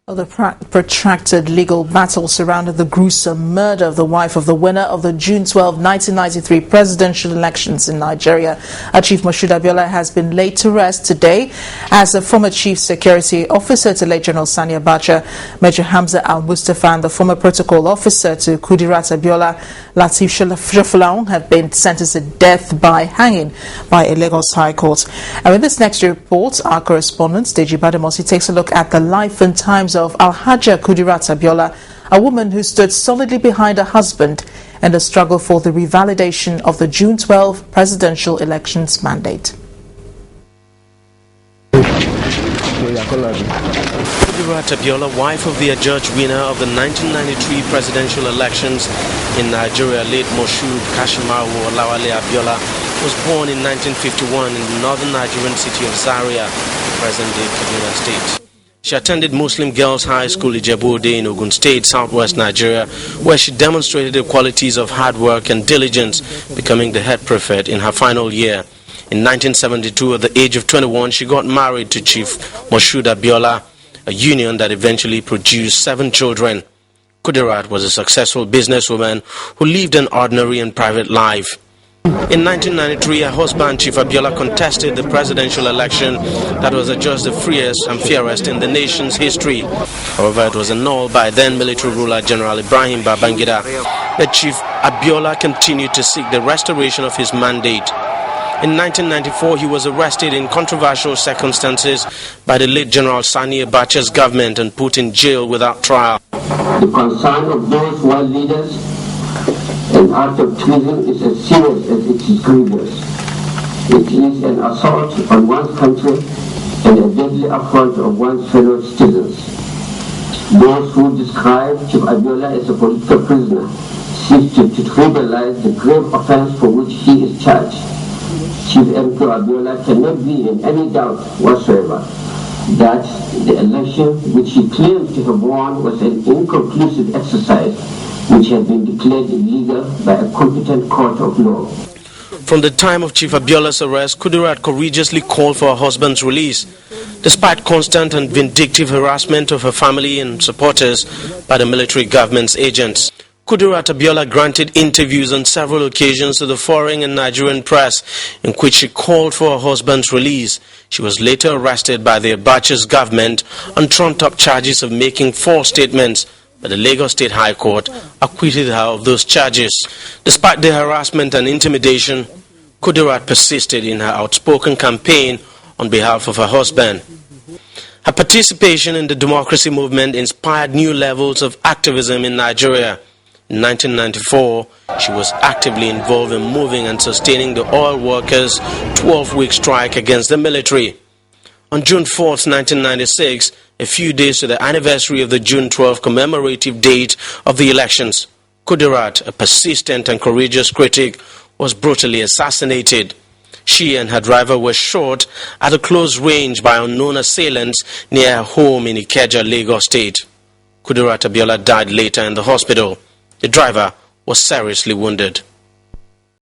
The protracted legal battle surrounding the gruesome murder of the wife of the winner of the June 12, 1993 presidential elections in Nigeria, Chief Moshood Abiola, has been laid to rest today as the former chief security officer to late General Sani Abacha, Major Hamza Al-Mustapha, and the former protocol officer to Kudirat Abiola Murder have been sentenced to death by hanging by a Lagos High Court. And with this next report, our correspondent Deji Bademosi takes a look at the life and times of Al-Hajja Kudirat Abiola, a woman who stood solidly behind her husband in the struggle for the revalidation of the June 12 presidential elections mandate. Kudirat Abiola, wife of the adjudged winner of the 1993 presidential elections in Nigeria, late Moshood Kashimawo Olawale Abiola, was born in 1951 in the northern Nigerian city of Zaria, present-day Kaduna State. She attended Muslim Girls High School Ijebu-Ode in Ogun State, southwest Nigeria, where she demonstrated the qualities of hard work and diligence, becoming the head prefect in her final year. In 1972, at the age of 21, she got married to Chief Moshood Abiola, a union that eventually produced 7 children. Kudirat was a successful businesswoman who lived an ordinary and private life. In 1993, her husband, Chief Abiola, contested the presidential election that was adjudged the freest and fairest in the nation's history. However, it was annulled by then military ruler General Ibrahim Babangida. The Chief Abiola continued to seek the restoration of his mandate. In 1994, he was arrested in controversial circumstances by the late General Sani Abacha's government and put in jail without trial. The concern of those world leaders an act of treason is as serious as it is grievous. It is an assault on one's country and a deadly affront of one's fellow citizens. Those who describe Chief Abiola as a political prisoner seek to trivialize the grave offense for which he is charged. Chief M.K. Abiola cannot be in any doubt whatsoever that the election which he claims to have won was an inconclusive exercise which had been declared illegal by a competent court of law. From the time of Chief Abiola's arrest, Kudirat courageously called for her husband's release. Despite constant and vindictive harassment of her family and supporters by the military government's agents, Kudirat Abiola granted interviews on several occasions to the foreign and Nigerian press in which she called for her husband's release. She was later arrested by the Abacha's government on trumped-up charges of making false statements, but the Lagos State High Court acquitted her of those charges. Despite the harassment and intimidation, Kudirat persisted in her outspoken campaign on behalf of her husband. Her participation in the democracy movement inspired new levels of activism in Nigeria. In 1994, she was actively involved in moving and sustaining the oil workers' 12-week strike against the military. On June 4, 1996, a few days to the anniversary of the June 12 commemorative date of the elections, Kudirat, a persistent and courageous critic, was brutally assassinated. She and her driver were shot at a close range by unknown assailants near her home in Ikeja, Lagos State. Kudirat Abiola died later in the hospital. The driver was seriously wounded.